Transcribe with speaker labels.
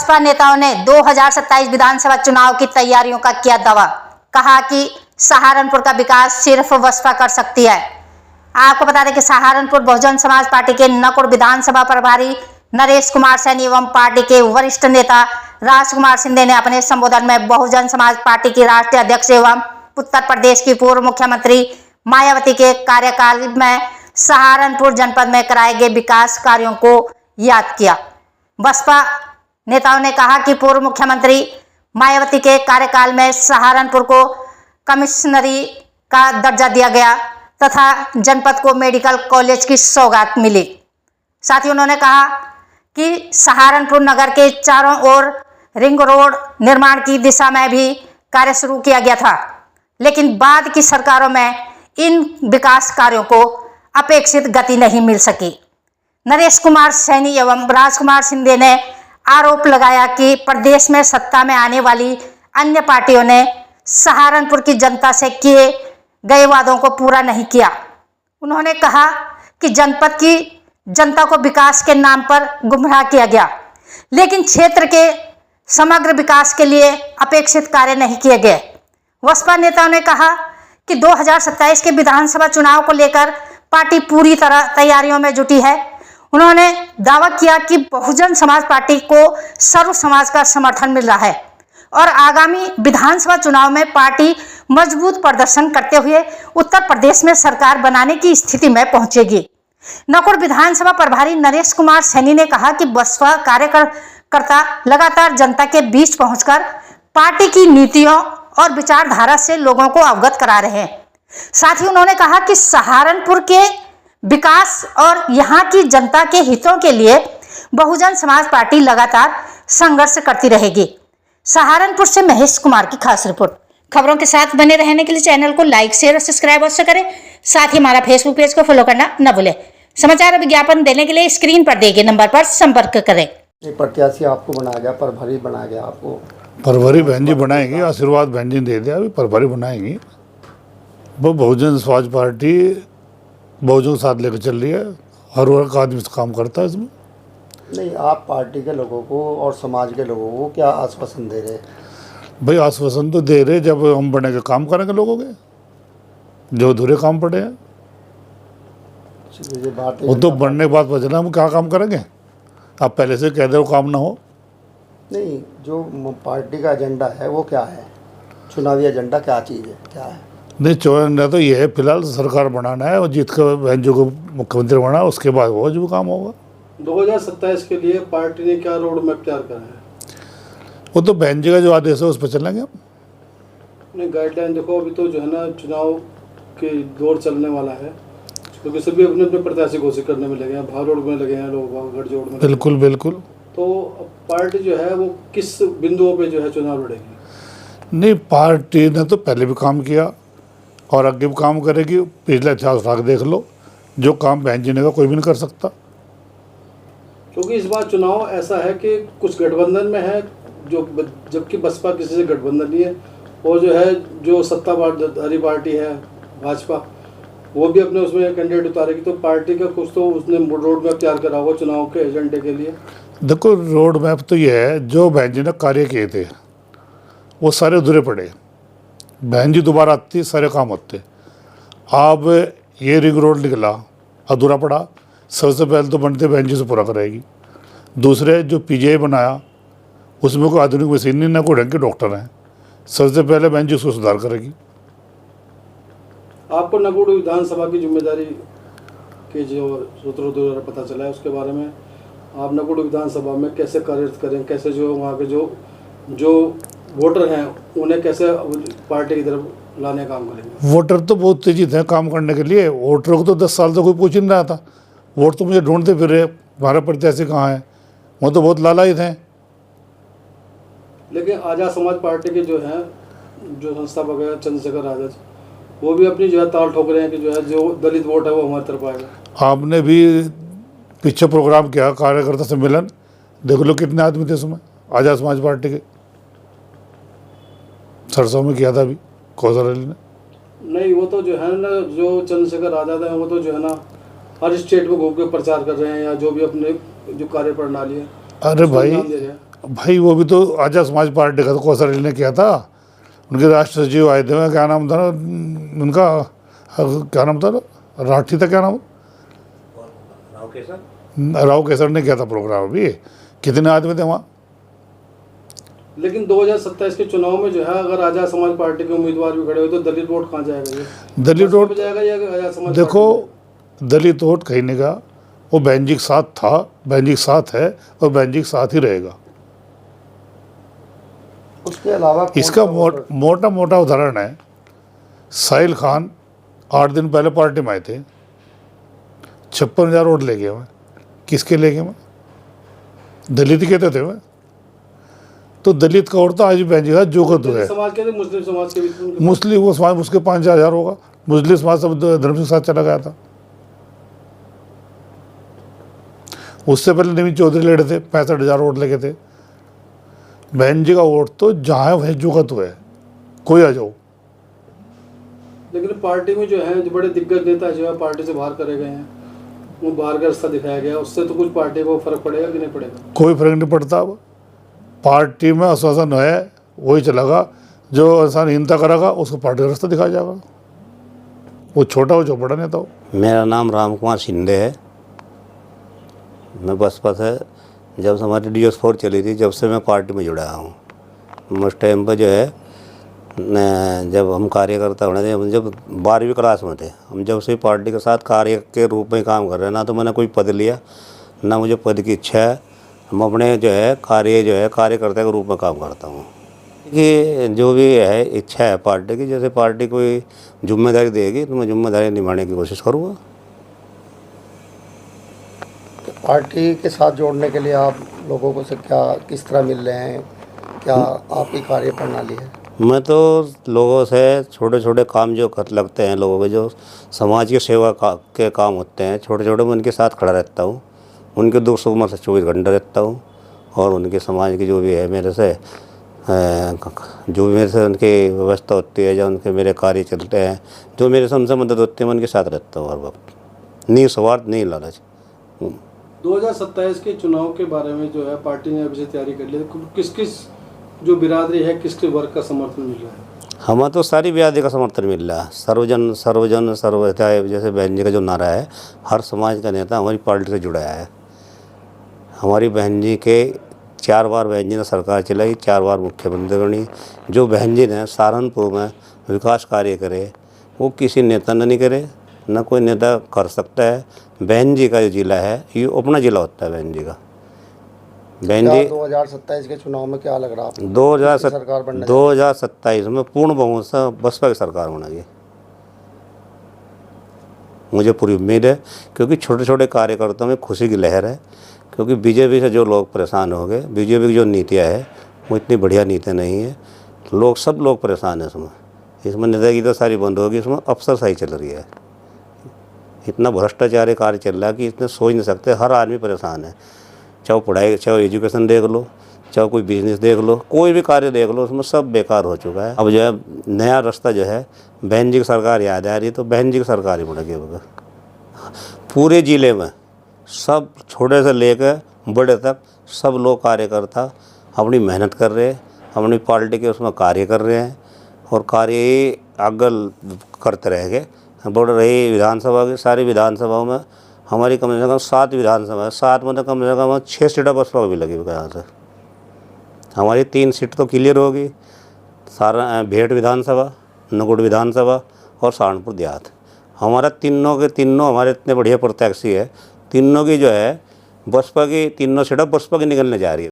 Speaker 1: बसपा नेताओं ने 2027 विधानसभा चुनाव की तैयारियों का किया दावा। कहा कि सहारनपुर का विकास सिर्फ बसपा कर सकती है। आपको बता दें कि सहारनपुर बहुजन समाज पार्टी के नकुड़ विधानसभा प्रभारी नरेश कुमार सैनी एवं पार्टी के वरिष्ठ नेता राजकुमार सिंधे ने अपने संबोधन में बहुजन समाज पार्टी की राष्ट्रीय अध्यक्ष एवं उत्तर प्रदेश की पूर्व मुख्यमंत्री मायावती के कार्यकाल में सहारनपुर जनपद में कराए गए विकास कार्यों को याद किया। बसपा नेताओं ने कहा कि पूर्व मुख्यमंत्री मायावती के कार्यकाल में सहारनपुर को कमिश्नरी का दर्जा दिया गया तथा जनपद को मेडिकल कॉलेज की सौगात मिली। साथ ही उन्होंने कहा कि सहारनपुर नगर के चारों ओर रिंग रोड निर्माण की दिशा में भी कार्य शुरू किया गया था, लेकिन बाद की सरकारों में इन विकास कार्यों को अपेक्षित गति नहीं मिल सकी। नरेश कुमार सैनी एवं राजकुमार सिंधे ने आरोप लगाया कि प्रदेश में सत्ता में आने वाली अन्य पार्टियों ने सहारनपुर की जनता से किए गए वादों को पूरा नहीं किया। उन्होंने कहा कि जनपद की जनता को विकास के नाम पर गुमराह किया गया, लेकिन क्षेत्र के समग्र विकास के लिए अपेक्षित कार्य नहीं किए गए। बसपा नेताओं ने कहा कि 2027 के विधानसभा चुनाव को लेकर पार्टी पूरी तरह तैयारियों में जुटी है। उन्होंने दावा किया कि बहुजन समाज पार्टी को सर्व समाज का समर्थन मिल रहा है और आगामी विधानसभा चुनाव में पार्टी मजबूत प्रदर्शन करते हुए उत्तर प्रदेश में सरकार बनाने की स्थिति में पहुंचेगी। नकुड़ विधानसभा प्रभारी नरेश कुमार सैनी ने कहा कि बसपा कार्यकर्ता लगातार जनता के बीच पहुंचकर पार्टी की नीतियों और विचारधारा से लोगों को अवगत करा रहे हैं। साथ ही उन्होंने कहा कि सहारनपुर के विकास और यहाँ की जनता के हितों के लिए बहुजन समाज पार्टी लगातार संघर्ष करती रहेगी। सहारनपुर से महेश कुमार की खास रिपोर्ट। खबरों के साथ बने रहने के लिए चैनल को लाइक शेयर और सब्सक्राइब अवश्य करें। साथ ही हमारा फेसबुक पेज को फॉलो करना न भूलें। समाचार और विज्ञापन देने के लिए स्क्रीन पर दिए गए नंबर पर संपर्क करें।
Speaker 2: प्रत्याशी आपको बनाया गया, प्रभारी बनाया गया आपको।
Speaker 3: प्रभारी बहन जी बनाएंगी, आशीर्वाद बहन जी दे दिया, अभी प्रभारी बनाएंगी। वो बहुजन समाज पार्टी बहुजन के साथ लेकर चल रही है, हर वर्ग का आदमी काम करता है इसमें।
Speaker 2: नहीं, आप पार्टी के लोगों को और समाज के लोगों को क्या आश्वासन दे रहे?
Speaker 3: भाई आश्वासन तो दे रहे, जब हम बने के काम करेंगे लोगों के, जो अधूरे काम पड़े हैं वो तो बनने के बाद बचना, हम क्या काम करेंगे? आप पहले से कह दो काम ना हो।
Speaker 2: नहीं, जो पार्टी का एजेंडा है वो क्या है? चुनावी एजेंडा क्या चीज़ है, क्या है?
Speaker 3: नहीं, चुनाव तो ये है, फिलहाल सरकार बनाना है और जीत कर बहन जी को मुख्यमंत्री बनाना, उसके बाद वो जो काम होगा।
Speaker 4: 2027 के लिए पार्टी ने क्या रोड मैप तैयार करा है?
Speaker 3: वो तो बहन जी का जो आदेश है उस पर चलेंगे हम।
Speaker 4: नहीं, गाइडलाइन देखो, अभी तो जो है ना चुनाव के दौर चलने वाला है, क्योंकि सभी अपने अपने प्रत्याशी घोषित करने में लगे हैं, भाग रोड में लगे हैं लोग, गठजोड़ में।
Speaker 3: बिल्कुल बिल्कुल।
Speaker 4: तो पार्टी जो है वो किस बिंदुओं पे जो है चुनाव लड़ेगी?
Speaker 3: नहीं, पार्टी ने तो पहले भी काम किया और आगे भी काम करेगी। पिछला इतिहास उठा के देख लो, जो काम बहन जी ने का कोई भी नहीं कर सकता।
Speaker 4: क्योंकि इस बार चुनाव ऐसा है कि कुछ गठबंधन में है, जो जबकि बसपा किसी से गठबंधन नहीं है, और जो है जो सत्ताधारी पार्टी है भाजपा, वो भी अपने उसमें कैंडिडेट उतारेगी। तो पार्टी का कुछ तो उसने रोड मैप तैयार करा होगा चुनाव के एजेंडे के लिए।
Speaker 3: देखो, रोड मैप तो ये है, जो बहन जी ने कार्य किए थे वो सारे अधूरे पड़े। बहन जी दोबारा आती, सारे काम होते। अब ये रिंग रोड निकला, अधूरा पड़ा। सबसे पहले तो बनते बहन जी से पूरा कराएगी। दूसरे जो पीजीआई बनाया उसमें कोई आधुनिक मशीन नहीं, ना कोई ढंग के डॉक्टर हैं। सबसे पहले बहन जी उसको सुधार करेगी।
Speaker 4: आपको नकुड़ विधानसभा की जिम्मेदारी के जो सूत्रों द्वारा पता चला है, उसके बारे में आप नकुड़ विधानसभा में कैसे कार्य करें, कैसे जो वहाँ के जो वोटर हैं उन्हें कैसे पार्टी की तरफ लाने का काम करेंगे?
Speaker 3: वोटर तो बहुत तेजी थे काम करने के लिए। वोटरों को तो 10 साल से कोई पूछ ही नहीं रहा था। वोट तो मुझे ढूंढते फिर रहे, हमारे प्रत्याशी कहाँ हैं। वो तो बहुत लालायित हैं।
Speaker 4: लेकिन आज़ाद समाज पार्टी के जो हैं, जो संस्थापक है चंद्रशेखर आज़ाद, वो भी अपनी जो है ताल ठोक रहे हैं कि जो है जो दलित वोट है वो हमारी तरफ आएगा।
Speaker 3: आपने भी पीछे प्रोग्राम किया कार्यकर्ता सम्मेलन, देख लो कितने आदमी थे उसमें आज़ाद समाज पार्टी के। सरसों में किया था अभी कौशल अली ने।
Speaker 4: नहीं, वो तो जो है ना, जो चंद्रशेखर आज़ाद है वो तो जो है ना हर स्टेट में घूम के प्रचार कर रहे हैं, या जो भी अपने जो कार्य प्रणाली है
Speaker 3: अरे
Speaker 4: उसको
Speaker 3: भाई
Speaker 4: अंजाम दे रहे हैं।
Speaker 3: भाई वो भी तो आजाद समाज पार्टी का तो कौशल ने किया था। उनके राष्ट्र सचिव आए थे, क्या नाम था ना उनका, क्या नाम था, राठी था क्या नाम, राव केसर ने किया था प्रोग्राम। अभी कितने आदमी थे वहाँ।
Speaker 4: लेकिन 2027 के चुनाव में जो है अगर आजाद समाज पार्टी के उम्मीदवार भी खड़े हुए तो दलित वोट कहाँ जाएगा? ये
Speaker 3: दलित
Speaker 4: बसपा
Speaker 3: वोट
Speaker 4: पे जाएगा या आजाद समाज
Speaker 3: देखो,
Speaker 4: पार्टी
Speaker 3: दलित वोट कहीं नहीं का, वो बहन जी के साथ था, बहन जी के साथ है और बहन जी के साथ ही रहेगा।
Speaker 2: उसके अलावा कौन
Speaker 3: इसका
Speaker 2: सा वोटर-
Speaker 3: मोटा मोटा उदाहरण है, साहिल खान 8 दिन पहले पार्टी में आए थे, 56,000 वोट ले गए मैं। किसके ले गए मैं? दलित ही कहते थे मैं। तो दलित का वोट तो आज भी बहन जी का जो का तो है।
Speaker 4: दलित समाज के थे, मुस्लिम समाज के बीच में उनके
Speaker 3: मुस्लिम वो समाज उसके 5,000 होगा। मुस्लिम समाज सब धर्म के साथ चला गया था। उससे पहले नवीन चौधरी लड़े थे, 65,000 वोट लगे थे। बहन जी का वोट तो जहाँ है वही जो का तो है, कोई आ जाओ।
Speaker 4: लेकिन पार्टी में जो है जो बड़े दिग्गज नेता जो है पार्टी से बाहर करे गए हैं, वो बाहर का रास्ता दिखाया गया, उससे तो कुछ पार्टी को फर्क पड़ेगा कि नहीं पड़ेगा?
Speaker 3: कोई फर्क नहीं पड़ता। अब पार्टी में आश्वासन है वही चलेगा, जो इंसान हिंसा करेगा उसको पार्टी का रास्ता दिखाया जाएगा, वो छोटा हो जो बड़ा नेता हो।
Speaker 5: मेरा नाम राम कुमार शिंदे है। मैं बसपा से जब से हमारी DS4 चली थी जब से मैं पार्टी में जुड़ा हूँ। उस टाइम पर जो है जब हम कार्यकर्ता होने थे, हम जब 12वीं क्लास में थे, हम जब से पार्टी के साथ कार्य के रूप में काम कर रहे हैं। ना तो मैंने कोई पद लिया, ना मुझे पद की इच्छा है। हम अपने जो है कार्यकर्ता के रूप में काम करता हूँ कि जो भी है इच्छा है पार्टी की, जैसे पार्टी कोई जिम्मेदारी देगी तो मैं जिम्मेदारी निभाने की कोशिश करूँगा।
Speaker 2: पार्टी के साथ जोड़ने के लिए आप लोगों को से क्या किस तरह मिल रहे हैं, क्या आपकी कार्य प्रणाली है?
Speaker 5: मैं तो लोगों से छोटे छोटे काम जो कर लगते हैं, लोगों के जो समाज की सेवा के काम होते हैं छोटे छोटे, मैं उनके साथ खड़ा रहता हूँ। उनके दुख सुख में 24 घंटे रहता हूँ। और उनके समाज की जो भी है मेरे से जो भी मेरे से उनकी व्यवस्था होती है, जो उनके मेरे कार्य चलते हैं, जो मेरे से उनसे मदद होती है, मैं उनके साथ रहता हूँ हर वक्त। नहीं स्वार्थ, नहीं लालच।
Speaker 4: 2027 के चुनाव के बारे में जो है पार्टी ने अभी से तैयारी कर ली, किस किस जो बिरादरी है, किसके वर्ग का समर्थन मिल रहा है?
Speaker 5: हमें तो सारी बिरादरी का समर्थन मिल रहा है। सर्वजन सर्वहिताय जैसे बहन जी का जो नारा है, हर समाज का नेता हमारी पार्टी से जुड़ा है। हमारी बहन जी के 4 बार बहन जी ने सरकार चलाई, 4 बार मुख्यमंत्री बनी। जो बहन जी ने सहारनपुर में विकास कार्य करे वो किसी नेता ने नहीं करे, न कोई नेता कर सकता है। बहन जी का जो जिला है ये अपना जिला होता है बहन जी का। बहन
Speaker 2: क्या
Speaker 5: जी
Speaker 2: 2027 के चुनाव में क्या लग रहा है आपको?
Speaker 5: 2027 में पूर्ण बहुमत से बसपा की सरकार बनेगी, मुझे पूरी उम्मीद है। क्योंकि छोटे छोटे कार्यकर्ताओं में खुशी की लहर है। क्योंकि बीजेपी से जो लोग परेशान हो गए, बीजेपी की जो नीतियाँ है वो इतनी बढ़िया नीतियाँ नहीं है। सब लोग परेशान हैं इसमें नेतागिरी तो सारी बंद होगी। इसमें अफसरशाही चल रही है, इतना भ्रष्टाचारी कार्य चल रहा है कि इतने सोच नहीं सकते। हर आदमी परेशान है, चाहे पढ़ाई, चाहे एजुकेशन देख लो, चाहे कोई बिजनेस देख लो, कोई भी कार्य देख लो, उसमें सब बेकार हो चुका है। अब जो है नया रास्ता जो है, बहन जी की सरकार याद आ रही है तो बहन जी की सरकार ही बनेगी। पूरे ज़िले में सब छोटे से लेकर बड़े तक सब लोग कार्यकर्ता अपनी मेहनत कर रहे हैं, अपनी पार्टी के उसमें कार्य कर रहे हैं और कार्य आगे करते रहेंगे। बढ़ रही विधानसभा की, सारी विधानसभाओं में हमारी कम से कम 7 विधानसभा है, 7 में तो कम से कम 6 सीटें बसपा को भी लगी हुई यहाँ से। हमारी 3 सीट तो क्लियर होगी, सारा भेट विधानसभा, नगुड़ विधानसभा और सहारनपुर देहात। हमारा तीनों के तीनों हमारे इतने बढ़िया प्रत्याशी है, तीनों की जो है बसपा की, तीनों सीटें बसपा की निकलने जा रही है।